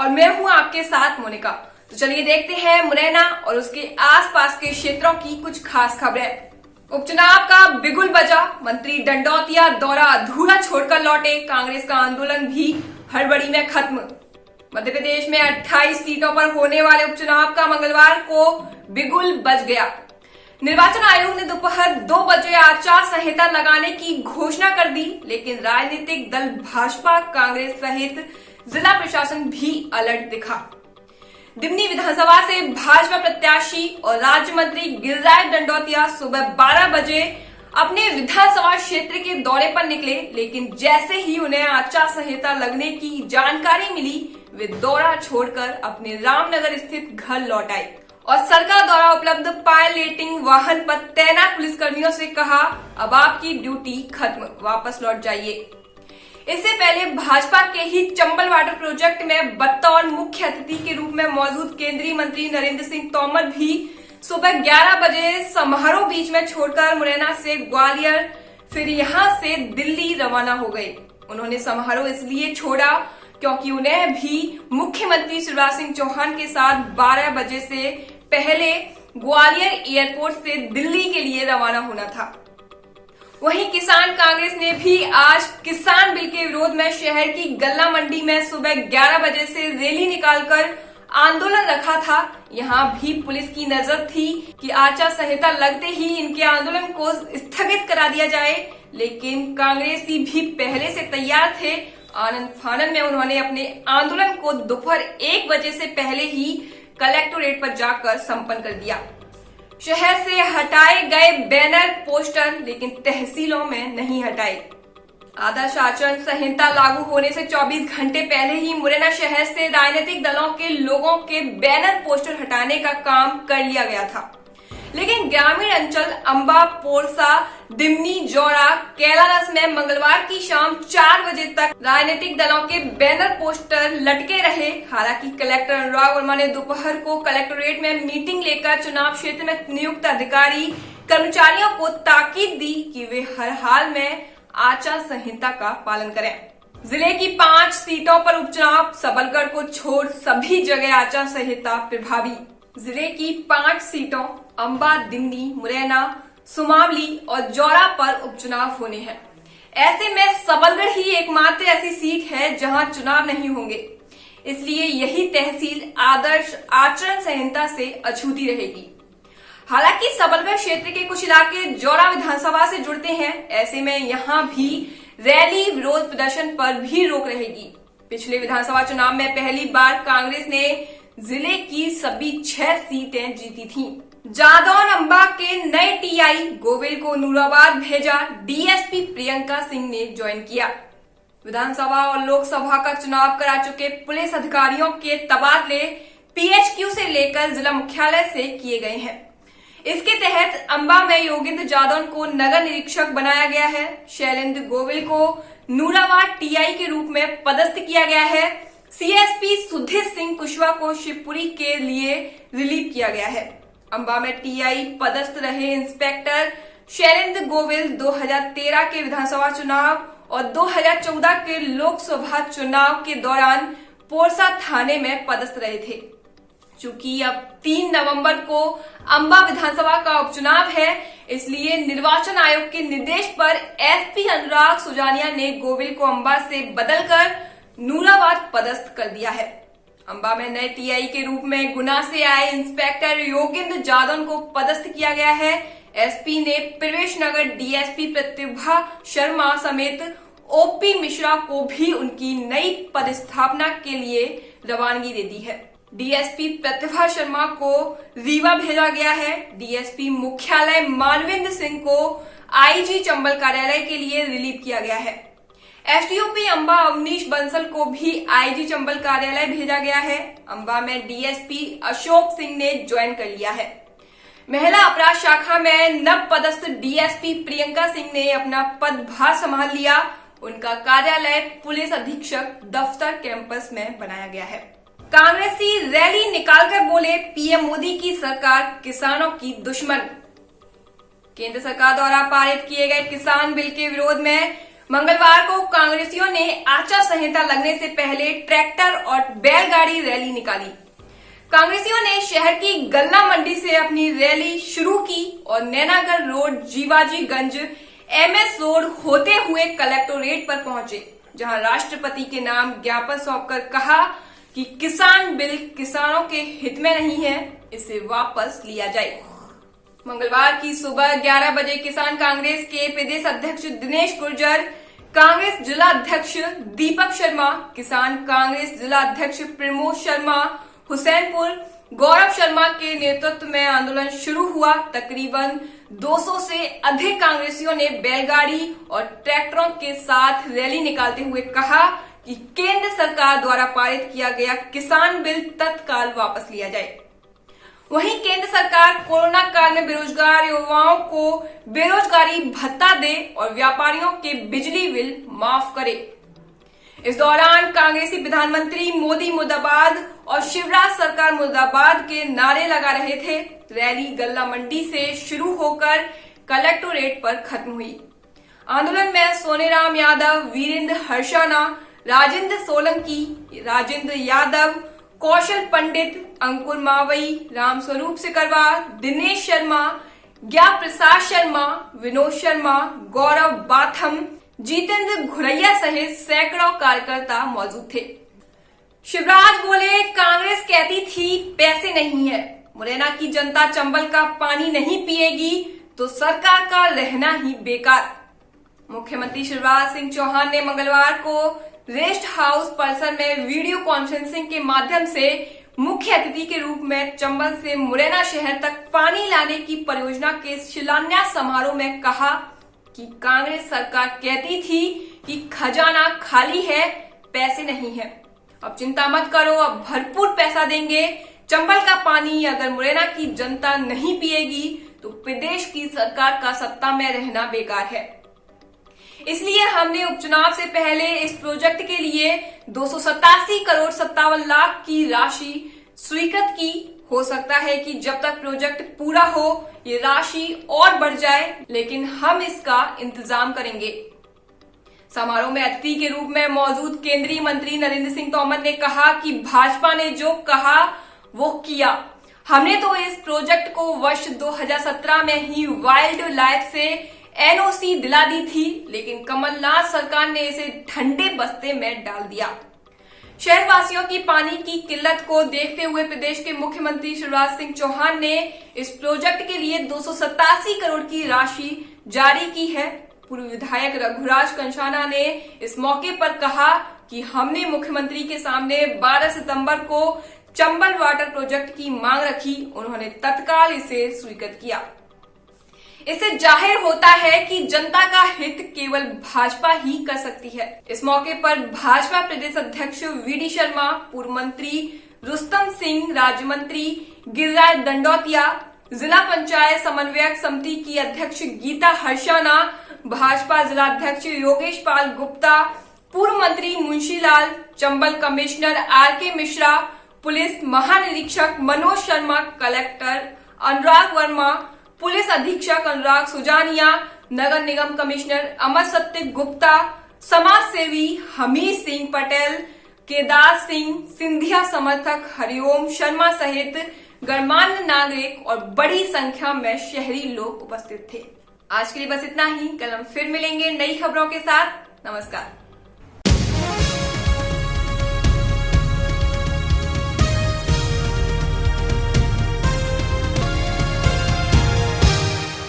और मैं हूं आपके साथ मोनिका। तो चलिए देखते हैं मुरैना और उसके आसपास के क्षेत्रों की कुछ खास खबरें। उपचुनाव का बिगुल बजा, मंत्री डंडौतिया दौरा अधूरा छोड़कर लौटे, कांग्रेस का आंदोलन भी हड़बड़ी में खत्म। मध्य प्रदेश में 28 सीटों पर होने वाले उपचुनाव का मंगलवार को बिगुल बज गया। निर्वाचन आयोग ने दोपहर 2 बजे आचार संहिता लगाने की घोषणा कर दी, लेकिन राजनीतिक दल भाजपा, कांग्रेस सहित जिला प्रशासन भी अलर्ट दिखा। दिमनी विधानसभा से भाजपा प्रत्याशी और राज्य मंत्री गिरिराज दंडौतिया सुबह 12 बजे अपने विधानसभा क्षेत्र के दौरे पर निकले, लेकिन जैसे ही उन्हें आचार संहिता लगने की जानकारी मिली, वे दौरा छोड़कर अपने रामनगर स्थित घर लौट आए और सरकार द्वारा उपलब्ध पायलटिंग वाहन पर तैनात पुलिसकर्मियों से कहा, अब आपकी ड्यूटी खत्म, वापस लौट जाइए। इससे पहले भाजपा के ही चंबल वाटर प्रोजेक्ट में बतौर मुख्य अतिथि के रूप में मौजूद केंद्रीय मंत्री नरेंद्र सिंह तोमर भी सुबह 11 बजे समारोह बीच में छोड़कर मुरैना से ग्वालियर फिर यहां से दिल्ली रवाना हो गए। उन्होंने समारोह इसलिए छोड़ा क्योंकि उन्हें भी मुख्यमंत्री शिवराज सिंह चौहान के साथ 12 बजे से पहले ग्वालियर एयरपोर्ट से दिल्ली के लिए रवाना होना था। वहीं किसान कांग्रेस ने भी आज किसान बिल के विरोध में शहर की गल्ला मंडी में सुबह 11 बजे से रैली निकालकर आंदोलन रखा था। यहां भी पुलिस की नजर थी कि आचार संहिता लगते ही इनके आंदोलन को स्थगित करा दिया जाए, लेकिन कांग्रेसी भी पहले से तैयार थे। आनंद फानन में उन्होंने अपने आंदोलन को दोपहर 1 बजे से पहले ही कलेक्टोरेट पर जाकर संपन्न कर दिया। शहर से हटाए गए बैनर पोस्टर लेकिन तहसीलों में नहीं हटाए। आदर्श आचरण संहिता लागू होने से 24 घंटे पहले ही मुरैना शहर से राजनीतिक दलों के लोगों के बैनर पोस्टर हटाने का काम कर लिया गया था, लेकिन ग्रामीण अंचल अंबा, पोरसा, दिमनी, जौरा, कैलारस में मंगलवार की शाम 4 बजे तक राजनीतिक दलों के बैनर पोस्टर लटके रहे। हालांकि कलेक्टर अनुराग वर्मा ने दोपहर को कलेक्टोरेट में मीटिंग लेकर चुनाव क्षेत्र में नियुक्त अधिकारी कर्मचारियों को ताकीद दी कि वे हर हाल में आचार संहिता का पालन करें। जिले की 5 सीटों पर उपचुनाव, सबलगढ़ को छोड़ सभी जगह आचार संहिता प्रभावी। जिले की 5 सीटों अंबा, दिमनी, मुरैना, सुमावली और जौरा पर उपचुनाव होने हैं। ऐसे में सबलगढ़ ही एकमात्र ऐसी सीट है जहां चुनाव नहीं होंगे, इसलिए यही तहसील आदर्श आचरण संहिता से अछूती रहेगी। हालांकि सबलगढ़ क्षेत्र के कुछ इलाके जौरा विधानसभा से जुड़ते हैं, ऐसे में यहां भी रैली, विरोध प्रदर्शन पर भी रोक रहेगी। पिछले विधानसभा चुनाव में पहली बार कांग्रेस ने जिले की सभी 6 सीटें जीती थीं। जादौन अंबा के नए टीआई गोविल को नूराबाद भेजा, डीएसपी प्रियंका सिंह ने ज्वाइन किया। विधानसभा और लोकसभा का चुनाव करा चुके पुलिस अधिकारियों के तबादले पीएचक्यू से लेकर जिला मुख्यालय से किए गए हैं। इसके तहत अंबा में योगेंद्र जादौन को नगर निरीक्षक बनाया गया है। शैलेंद्र गोविल को नूराबाद टीआई के रूप में पदस्थ किया गया है। सीएसपी सुधीर सिंह कुशवाहा को शिवपुरी के लिए रिलीव किया गया है। अंबा में टीआई पदस्थ रहे इंस्पेक्टर शैलेंद्र गोविल 2013 के विधानसभा चुनाव और 2014 के लोकसभा चुनाव के दौरान पोरसा थाने में पदस्थ रहे थे। चूंकि अब 3 नवंबर को अंबा विधानसभा का उपचुनाव है, इसलिए निर्वाचन आयोग के निर्देश पर एसपी अनुराग सुजानिया ने गोविल को अंबा से बदलकर नूराबाद पदस्थ कर दिया है। अंबा में नए टीआई के रूप में गुना से आए इंस्पेक्टर योगेंद्र जादौन को पदस्थ किया गया है। एसपी ने प्रवेश नगर डीएसपी प्रतिभा शर्मा समेत ओपी मिश्रा को भी उनकी नई पदस्थापना के लिए रवानगी दे दी है। डीएसपी प्रतिभा शर्मा को रीवा भेजा गया है। डीएसपी मुख्यालय मानवेंद्र सिंह को आईजी चंबल कार्यालय के लिए रिलीव किया गया है। एसडीओपी अंबा अवनीश बंसल को भी आईजी चंबल कार्यालय भेजा गया है। अंबा में डीएसपी अशोक सिंह ने ज्वाइन कर लिया है। महिला अपराध शाखा में नव पदस्थ डीएसपी प्रियंका सिंह ने अपना पदभार संभाल लिया। उनका कार्यालय पुलिस अधीक्षक दफ्तर कैंपस में बनाया गया है। कांग्रेसी रैली निकालकर बोले, पीएम मोदी की सरकार किसानों की दुश्मन। केंद्र सरकार द्वारा पारित किए गए किसान बिल के विरोध में मंगलवार को कांग्रेसियों ने आचार संहिता लगने से पहले ट्रैक्टर और बैलगाड़ी रैली निकाली। कांग्रेसियों ने शहर की गल्ला मंडी से अपनी रैली शुरू की और Nainagarh road, Jiwajiganj, MS road होते हुए कलेक्टोरेट पर पहुंचे, जहां राष्ट्रपति के नाम ज्ञापन सौंपकर कहा कि किसान बिल किसानों के हित में नहीं है, इसे वापस लिया जाए। मंगलवार की सुबह 11 बजे किसान कांग्रेस के प्रदेश अध्यक्ष दिनेश गुर्जर, कांग्रेस जिला अध्यक्ष दीपक शर्मा, किसान कांग्रेस जिला अध्यक्ष प्रमोद शर्मा हुसैनपुर, गौरव शर्मा के नेतृत्व में आंदोलन शुरू हुआ। तकरीबन 200 से अधिक कांग्रेसियों ने बैलगाड़ी और ट्रैक्टरों के साथ रैली निकालते हुए कहा कि केंद्र सरकार द्वारा पारित किया गया किसान बिल तत्काल वापस लिया जाए। वहीं केंद्र सरकार कोरोना काल में बेरोजगार युवाओं को बेरोजगारी भत्ता दे और व्यापारियों के बिजली बिल माफ करे। इस दौरान कांग्रेसी प्रधानमंत्री मोदी मुर्दाबाद और शिवराज सरकार मुर्दाबाद के नारे लगा रहे थे। रैली गल्ला मंडी से शुरू होकर कलेक्टोरेट पर खत्म हुई। आंदोलन में सोनेराम यादव, वीरेंद्र हर्षाना, राजेंद्र सोलंकी, राजेंद्र यादव, कौशल पंडित, अंकुर मावई, रामस्वरूप सिकरवार, दिनेश शर्मा, ज्ञा प्रसाद शर्मा, विनोद शर्मा, गौरव बाथम, जितेंद्र घुरैया सहित सैकड़ों कार्यकर्ता मौजूद थे। शिवराज बोले, कांग्रेस कहती थी पैसे नहीं है, मुरैना की जनता चंबल का पानी नहीं पिएगी तो सरकार का रहना ही बेकार। मुख्यमंत्री शिवराज सिंह चौहान ने मंगलवार को रेस्ट हाउस परिसर में वीडियो कॉन्फ्रेंसिंग के माध्यम से मुख्य अतिथि के रूप में चंबल से मुरैना शहर तक पानी लाने की परियोजना के शिलान्यास समारोह में कहा कि कांग्रेस सरकार कहती थी कि खजाना खाली है, पैसे नहीं है। अब चिंता मत करो, अब भरपूर पैसा देंगे। चंबल का पानी अगर मुरैना की जनता नहीं पिएगी तो प्रदेश की सरकार का सत्ता में रहना बेकार है। इसलिए हमने उपचुनाव से पहले इस प्रोजेक्ट के लिए 287 करोड़ 57 लाख की राशि स्वीकृत की। हो सकता है कि जब तक प्रोजेक्ट पूरा हो ये राशि और बढ़ जाए, लेकिन हम इसका इंतजाम करेंगे। समारोह में अतिथि के रूप में मौजूद केंद्रीय मंत्री नरेंद्र सिंह तोमर ने कहा कि भाजपा ने जो कहा वो किया। हमने तो इस प्रोजेक्ट को वर्ष 2017 में ही वाइल्ड लाइफ से एनओसी दिला दी थी, लेकिन कमलनाथ सरकार ने इसे ठंडे बस्ते में डाल दिया। शहरवासियों की पानी की किल्लत को देखते हुए प्रदेश के मुख्यमंत्री शिवराज सिंह चौहान ने इस प्रोजेक्ट के लिए 287 करोड़ की राशि जारी की है। पूर्व विधायक रघुराज कंषाना ने इस मौके पर कहा कि हमने मुख्यमंत्री के सामने 12 सितंबर को चंबल वाटर प्रोजेक्ट की मांग रखी, उन्होंने तत्काल इसे स्वीकृत किया। इससे जाहिर होता है कि जनता का हित केवल भाजपा ही कर सकती है। इस मौके पर भाजपा प्रदेश अध्यक्ष वीडी शर्मा, पूर्व मंत्री रुस्तम सिंह, राज्य मंत्री गिरिराज दंडौतिया, जिला पंचायत समन्वयक समिति की अध्यक्ष गीता हर्षाना, भाजपा जिला अध्यक्ष योगेश पाल गुप्ता, पूर्व मंत्री मुंशीलाल, चंबल कमिश्नर आरके मिश्रा, पुलिस महानिरीक्षक मनोज शर्मा, कलेक्टर अनुराग वर्मा, पुलिस अधीक्षक अनुराग सुजानिया, नगर निगम कमिश्नर अमर सत्य गुप्ता, समाज सेवी हमीर सिंह पटेल, केदार सिंह, सिंधिया समर्थक हरिओम शर्मा सहित गणमान्य नागरिक और बड़ी संख्या में शहरी लोग उपस्थित थे। आज के लिए बस इतना ही। कल हम फिर मिलेंगे नई खबरों के साथ। नमस्कार।